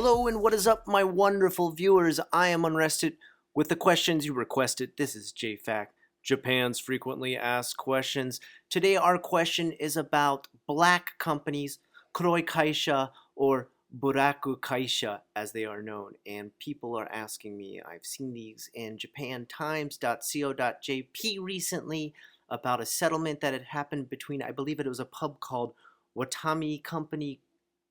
Hello and what is up, my wonderful viewers? I am Unrested with the questions you requested. This is JFAC, Japan's frequently asked questions. Today our question is about black companies, kuroi kaisha or buraku kaisha as they are known. And people are asking me, I've seen these in japantimes.co.jp recently about a settlement that had happened between, I believe it was a pub called Watami Company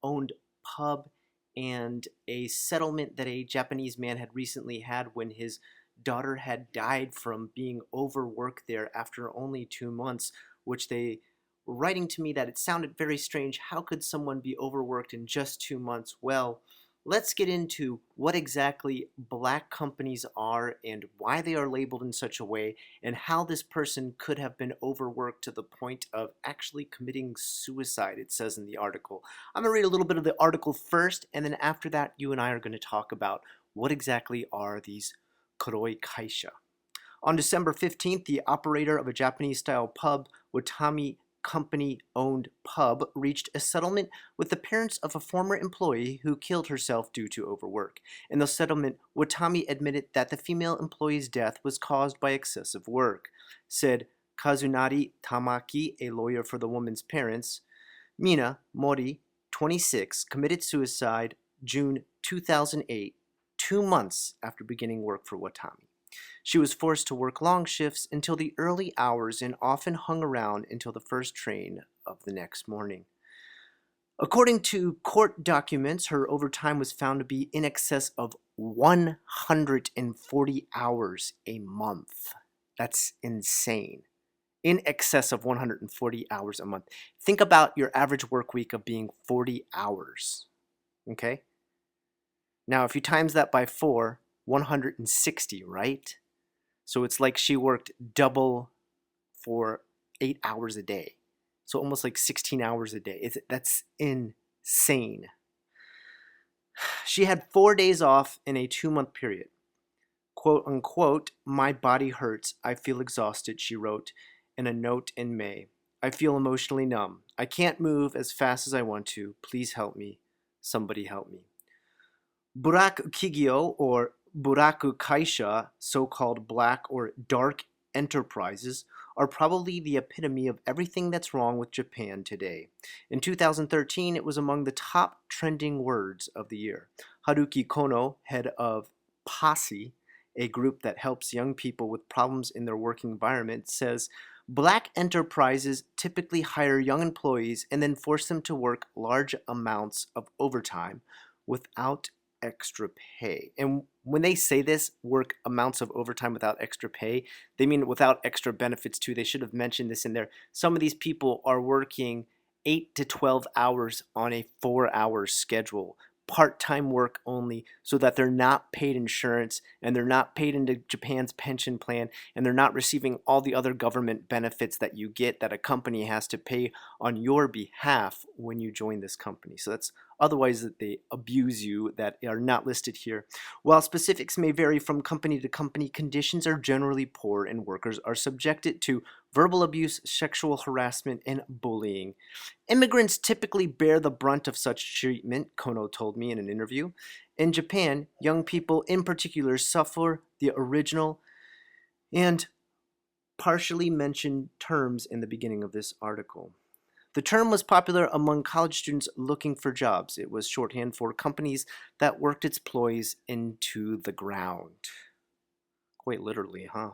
owned pub and a settlement that a Japanese man had recently had when his daughter had died from being overworked there after only 2 months, which they were writing to me that it sounded very strange. How could someone be overworked in just 2 months? Well, let's get into what exactly black companies are and why they are labeled in such a way, and how this person could have been overworked to the point of actually committing suicide, it says in the article. I'm going to read a little bit of the article first, and then after that, you and I are going to talk about what exactly are these kuroi kaisha. On December 15th, the operator of a Japanese-style pub, Watami Company-owned pub, reached a settlement with the parents of a former employee who killed herself due to overwork. In the settlement, Watami admitted that the female employee's death was caused by excessive work. Said Kazunari Tamaki, a lawyer for the woman's parents, Mina Mori, 26, committed suicide June 2008, 2 months after beginning work for Watami. She was forced to work long shifts until the early hours and often hung around until the first train of the next morning. According to court documents, her overtime was found to be in excess of 140 hours a month. That's insane. In excess of 140 hours a month. Think about your average work week of being 40 hours. Okay? Now, if you times that by 4, 160, right? So it's like she worked double for 8 hours a day. So almost like 16 hours a day. That's insane. She had 4 days off in a 2-month period. Quote unquote, "My body hurts. I feel exhausted," she wrote in a note in May. "I feel emotionally numb. I can't move as fast as I want to. Please help me. Somebody help me." Buraku Kigyo, or Buraku Kaisha, so-called black or dark enterprises, are probably the epitome of everything that's wrong with Japan today. In 2013, it was among the top trending words of the year. Haruki Kono, head of Posse, a group that helps young people with problems in their working environment, says black enterprises typically hire young employees and then force them to work large amounts of overtime without extra pay. And when they say this, work amounts of overtime without extra pay, they mean without extra benefits too. They should have mentioned this in there. Some of these people are working 8 to 12 hours on a 4-hour schedule, part-time work only, so that they're not paid insurance and they're not paid into Japan's pension plan, and they're not receiving all the other government benefits that you get that a company has to pay on your behalf when you join this company. So that's otherwise that they abuse you that are not listed here. While specifics may vary from company to company, conditions are generally poor and workers are subjected to verbal abuse, sexual harassment, and bullying. Immigrants typically bear the brunt of such treatment, Kono told me in an interview. In Japan, young people in particular suffer the original and partially mentioned terms in the beginning of this article. The term was popular among college students looking for jobs. It was shorthand for companies that worked its employees into the ground. Quite literally, huh?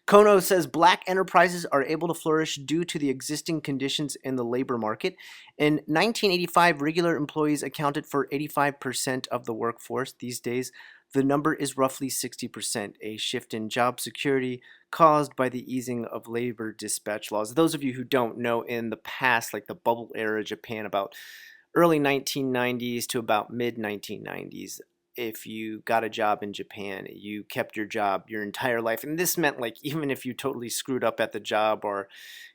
Kono says black enterprises are able to flourish due to the existing conditions in the labor market. In 1985, regular employees accounted for 85% of the workforce. These days, the number is roughly 60%, a shift in job security caused by the easing of labor dispatch laws. Those of you who don't know, in the past, like the bubble era Japan, about early 1990s to about mid 1990s, if you got a job in Japan, you kept your job your entire life. And this meant, like, even if you totally screwed up at the job or,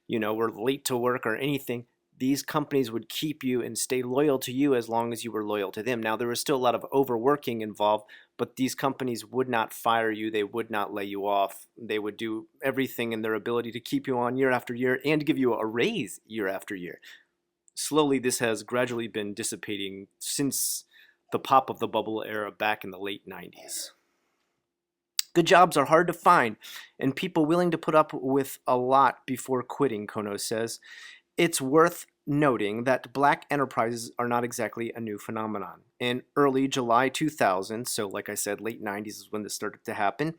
were late to work or anything, these companies would keep you and stay loyal to you as long as you were loyal to them. Now, there was still a lot of overworking involved, but these companies would not fire you. They would not lay you off. They would do everything in their ability to keep you on year after year and give you a raise year after year. Slowly, this has gradually been dissipating since the pop of the bubble era back in the late 90s. Good jobs are hard to find, and people willing to put up with a lot before quitting, Kono says. It's worth noting that black enterprises are not exactly a new phenomenon. In early July 2000, so like I said, late 90s is when this started to happen,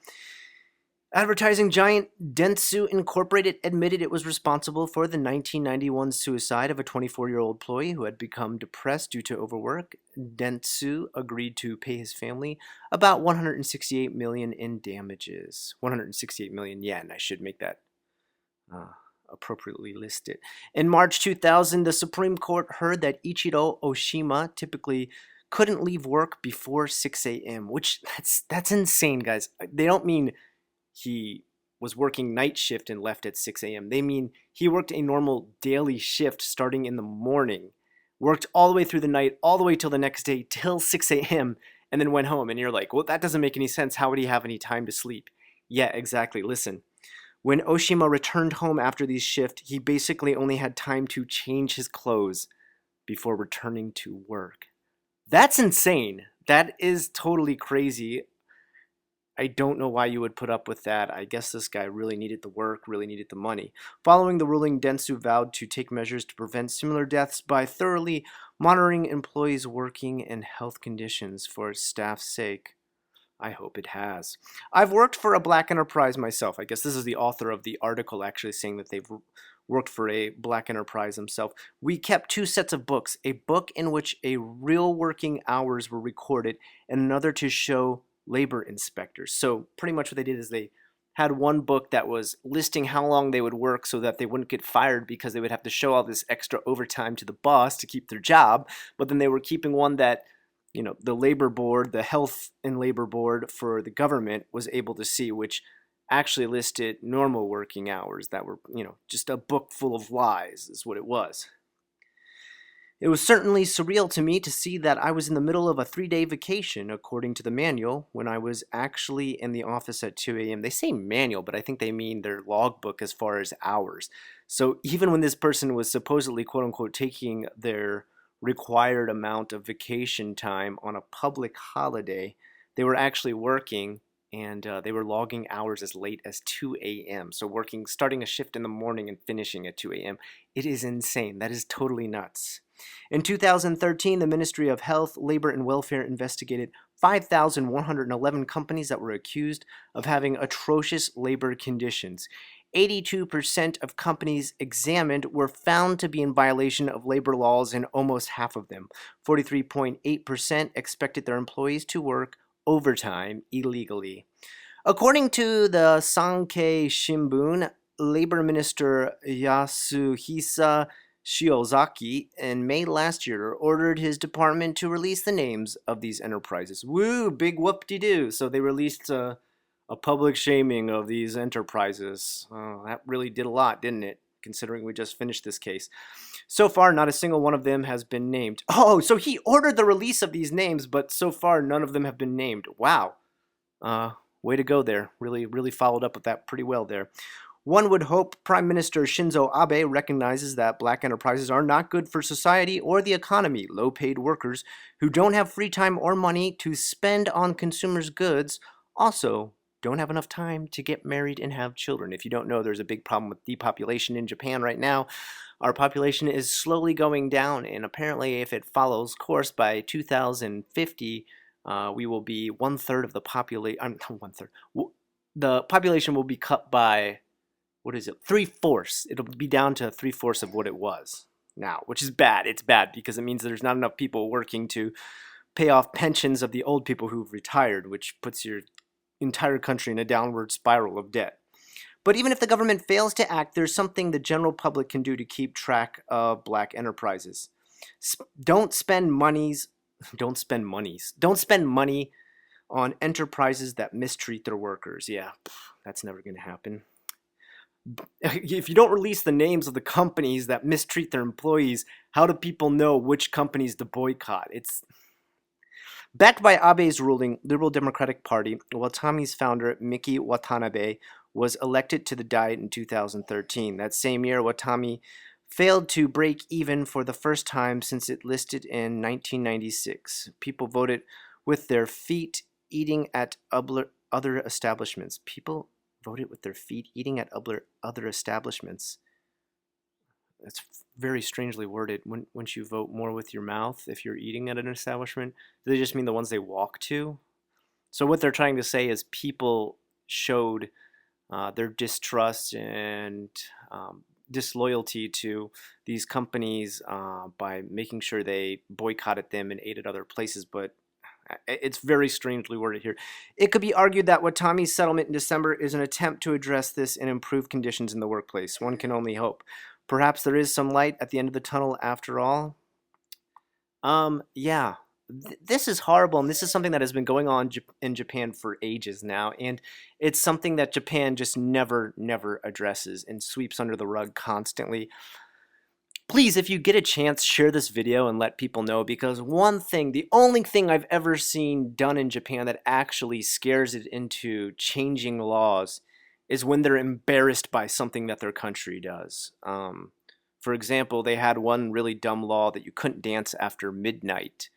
advertising giant Dentsu Incorporated admitted it was responsible for the 1991 suicide of a 24-year-old employee who had become depressed due to overwork. Dentsu agreed to pay his family about 168 million in damages. 168 million yen, I should make that appropriately listed. In March 2000, the Supreme Court heard that Ichiro Oshima typically couldn't leave work before 6 a.m., which that's insane, guys. They don't mean he was working night shift and left at 6 a.m. They mean he worked a normal daily shift starting in the morning, worked all the way through the night, all the way till the next day, till 6 a.m., and then went home. And you're like, well, that doesn't make any sense. How would he have any time to sleep? Yeah, exactly. Listen, when Oshima returned home after these shifts, he basically only had time to change his clothes before returning to work. That's insane. That is totally crazy. I don't know why you would put up with that. I guess this guy really needed the work, really needed the money. Following the ruling, Dentsu vowed to take measures to prevent similar deaths by thoroughly monitoring employees' working and health conditions for its staff's sake. I hope it has. I've worked for a black enterprise myself. I guess this is the author of the article actually saying that they've worked for a black enterprise himself. We kept two sets of books, a book in which a real working hours were recorded and another to show labor inspectors. So pretty much what they did is they had one book that was listing how long they would work so that they wouldn't get fired because they would have to show all this extra overtime to the boss to keep their job. But then they were keeping one that, you know, the labor board, the health and labor board for the government was able to see, which actually listed normal working hours that were, you know, just a book full of lies is what it was. It was certainly surreal to me to see that I was in the middle of a 3-day vacation, according to the manual, when I was actually in the office at 2 a.m. They say manual, but I think they mean their logbook as far as hours. So even when this person was supposedly, quote unquote, taking their required amount of vacation time on a public holiday, they were actually working, and they were logging hours as late as 2 a.m. So working, starting a shift in the morning and finishing at 2 a.m. It is insane. That is totally nuts. In 2013, the Ministry of Health, Labor, and Welfare investigated 5,111 companies that were accused of having atrocious labor conditions. 82% of companies examined were found to be in violation of labor laws in almost half of them. 43.8% expected their employees to work overtime illegally. According to the Sankei Shimbun, Labor Minister Yasuhisa Shiozaki in May last year ordered his department to release the names of these enterprises. Woo, big whoop-de-doo. So they released a public shaming of these enterprises. That really did a lot, didn't it? Considering we just finished this case. So far, not a single one of them has been named. Oh, so he ordered the release of these names, but so far none of them have been named. Wow. Way to go there. Really followed up with that pretty well there. One would hope Prime Minister Shinzo Abe recognizes that black enterprises are not good for society or the economy. Low-paid workers who don't have free time or money to spend on consumers' goods also don't have enough time to get married and have children. If you don't know, there's a big problem with depopulation in Japan right now. Our population is slowly going down, and apparently if it follows course by 2050, we will be one-third of the population. Not one-third. The population will be cut by, what is it, 3/4. It'll be down to 3/4 of what it was now, which is bad. It's bad because it means there's not enough people working to pay off pensions of the old people who've retired, which puts your entire country in a downward spiral of debt. But even if the government fails to act, there's something the general public can do to keep track of black enterprises. Don't spend money on enterprises that mistreat their workers. Yeah, that's never going to happen. If you don't release the names of the companies that mistreat their employees, how do people know which companies to boycott? It's backed by Abe's ruling, Liberal Democratic Party. Watami's founder, Miki Watanabe, was elected to the Diet in 2013. That same year, Watami failed to break even for the first time since it listed in 1996. People voted with their feet eating at other establishments. People voted with their feet eating at other establishments. That's very strangely worded. Wouldn't you vote more with your mouth if you're eating at an establishment? Do they just mean the ones they walk to? So what they're trying to say is people showed their distrust and disloyalty to these companies by making sure they boycotted them and ate at other places. But it's very strangely worded here. It could be argued that Watami's settlement in December is an attempt to address this and improve conditions in the workplace. One can only hope. Perhaps there is some light at the end of the tunnel after all. Yeah. This is horrible, and this is something that has been going on in Japan for ages now, and it's something that Japan just never addresses and sweeps under the rug constantly. Please, if you get a chance, share this video and let people know, because the only thing I've ever seen done in Japan that actually scares it into changing laws is when they're embarrassed by something that their country does. For example, they had one really dumb law that you couldn't dance after midnight.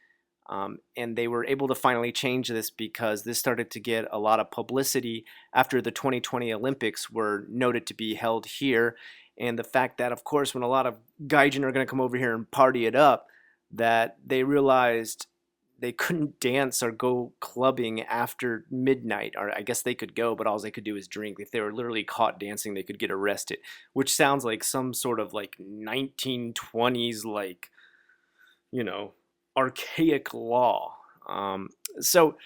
And they were able to finally change this because this started to get a lot of publicity after the 2020 Olympics were noted to be held here. And the fact that, of course, when a lot of gaijin are going to come over here and party it up, that they realized they couldn't dance or go clubbing after midnight. Or I guess they could go, but all they could do is drink. If they were literally caught dancing, they could get arrested, which sounds like some sort of like 1920s, like, archaic law. So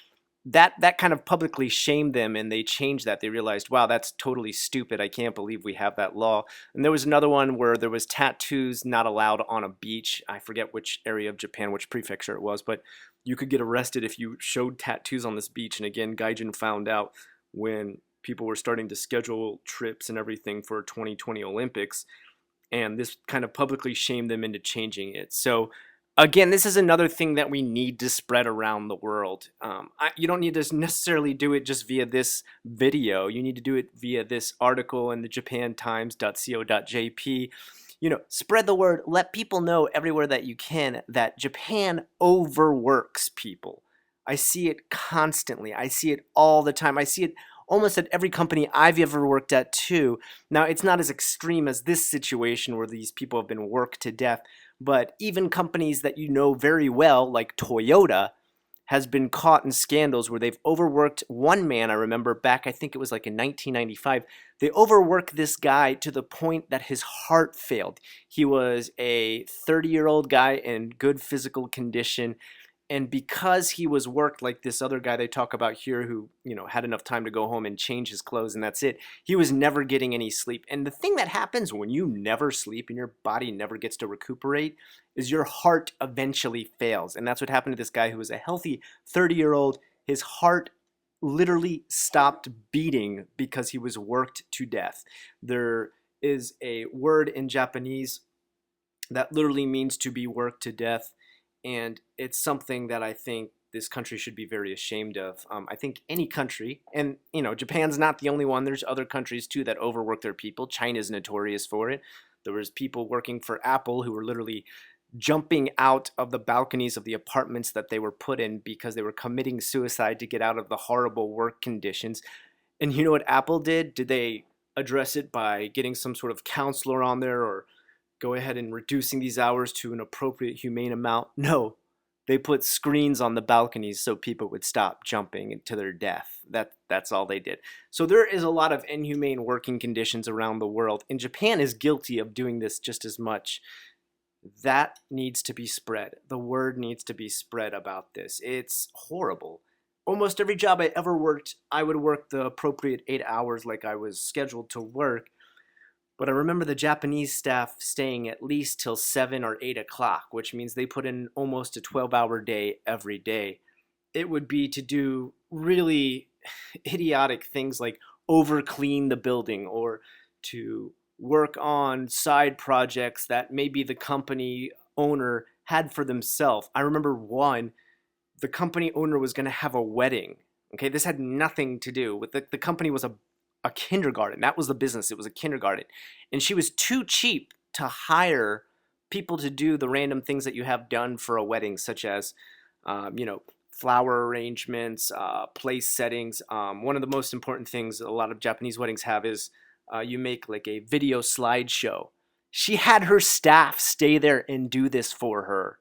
that kind of publicly shamed them, and they changed that. They realized, wow, that's totally stupid. I can't believe we have that law. And there was another one where there was tattoos not allowed on a beach. I forget which area of Japan, which prefecture it was, but you could get arrested if you showed tattoos on this beach. And again, gaijin found out when people were starting to schedule trips and everything for 2020 Olympics, and this kind of publicly shamed them into changing it. So again, this is another thing that we need to spread around the world. You don't need to necessarily do it just via this video. You need to do it via this article in the japantimes.co.jp. Spread the word. Let people know everywhere that you can that Japan overworks people. I see it constantly. I see it all the time. I see it almost at every company I've ever worked at too. Now, it's not as extreme as this situation where these people have been worked to death, but even companies that you know very well, like Toyota, has been caught in scandals where they've overworked one man. I remember back, I think it was like in 1995, they overworked this guy to the point that his heart failed. He was a 30-year-old guy in good physical condition. And because he was worked like this other guy they talk about here who, had enough time to go home and change his clothes and that's it, he was never getting any sleep. And the thing that happens when you never sleep and your body never gets to recuperate is your heart eventually fails. And that's what happened to this guy who was a healthy 30-year-old. His heart literally stopped beating because he was worked to death. There is a word in Japanese that literally means to be worked to death. And it's something that I think this country should be very ashamed of. I think any country, and Japan's not the only one. There's other countries too that overwork their people. China's notorious for it. There was people working for Apple who were literally jumping out of the balconies of the apartments that they were put in because they were committing suicide to get out of the horrible work conditions. And you know what Apple did? Did they address it by getting some sort of counselor on there or go ahead and reducing these hours to an appropriate, humane amount? No. They put screens on the balconies so people would stop jumping to their death. That's all they did. So there is a lot of inhumane working conditions around the world, and Japan is guilty of doing this just as much. That needs to be spread. The word needs to be spread about this. It's horrible. Almost every job I ever worked, I would work the appropriate 8 hours like I was scheduled to work. But I remember the Japanese staff staying at least till 7 or 8 o'clock, which means they put in almost a 12-hour day every day. It would be to do really idiotic things like overclean the building or to work on side projects that maybe the company owner had for themselves. I remember the company owner was going to have a wedding. Okay, this had nothing to do with the company was a kindergarten. That was the business. It was a kindergarten. And she was too cheap to hire people to do the random things that you have done for a wedding, such as, flower arrangements, place settings. One of the most important things a lot of Japanese weddings have is you make like a video slideshow. She had her staff stay there and do this for her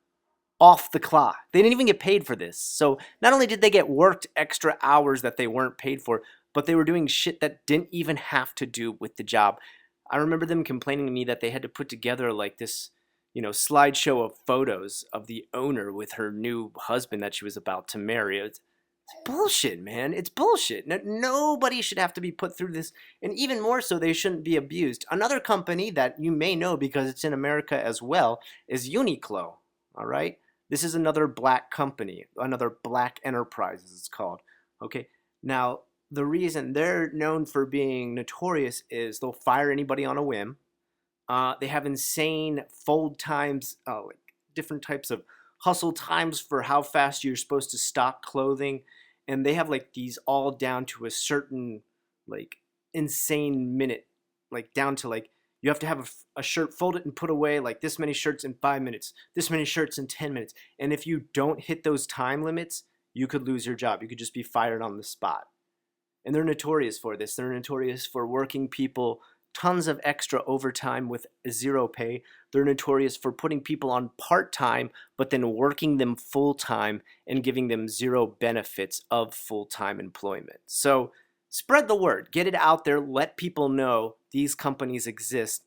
off the clock. They didn't even get paid for this. So not only did they get worked extra hours that they weren't paid for, but they were doing shit that didn't even have to do with the job. I remember them complaining to me that they had to put together like this, slideshow of photos of the owner with her new husband that she was about to marry. It's bullshit, man. It's bullshit. Nobody should have to be put through this. And even more so, they shouldn't be abused. Another company that you may know because it's in America as well is Uniqlo. All right? This is another black company, another black enterprise, as it's called. Okay? Now, the reason they're known for being notorious is they'll fire anybody on a whim. They have insane fold times, like different types of hustle times for how fast you're supposed to stock clothing. And they have like these all down to a certain like insane minute, like down to like you have to have a shirt folded and put away like this many shirts in 5 minutes, this many shirts in 10 minutes. And if you don't hit those time limits, you could lose your job. You could just be fired on the spot. And they're notorious for this. They're notorious for working people tons of extra overtime with zero pay. They're notorious for putting people on part-time, but then working them full-time and giving them zero benefits of full-time employment. So spread the word, get it out there, let people know these companies exist,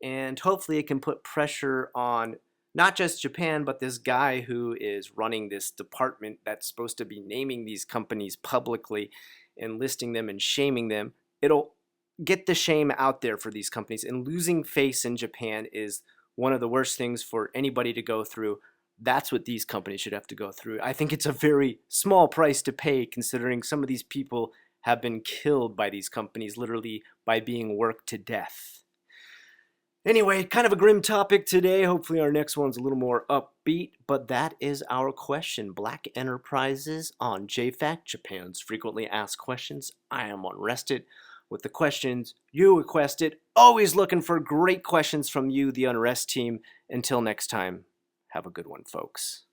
and hopefully it can put pressure on not just Japan, but this guy who is running this department that's supposed to be naming these companies publicly and listing them and shaming them. It'll get the shame out there for these companies, and losing face in Japan is one of the worst things for anybody to go through. That's what these companies should have to go through. I think it's a very small price to pay considering some of these people have been killed by these companies, literally by being worked to death. Anyway, kind of a grim topic today. Hopefully our next one's a little more upbeat, but that is our question. Black enterprises on JFAQ, Japan's frequently asked questions. I am Unrested with the questions you requested. Always looking for great questions from you, the Unrest team. Until next time, have a good one, folks.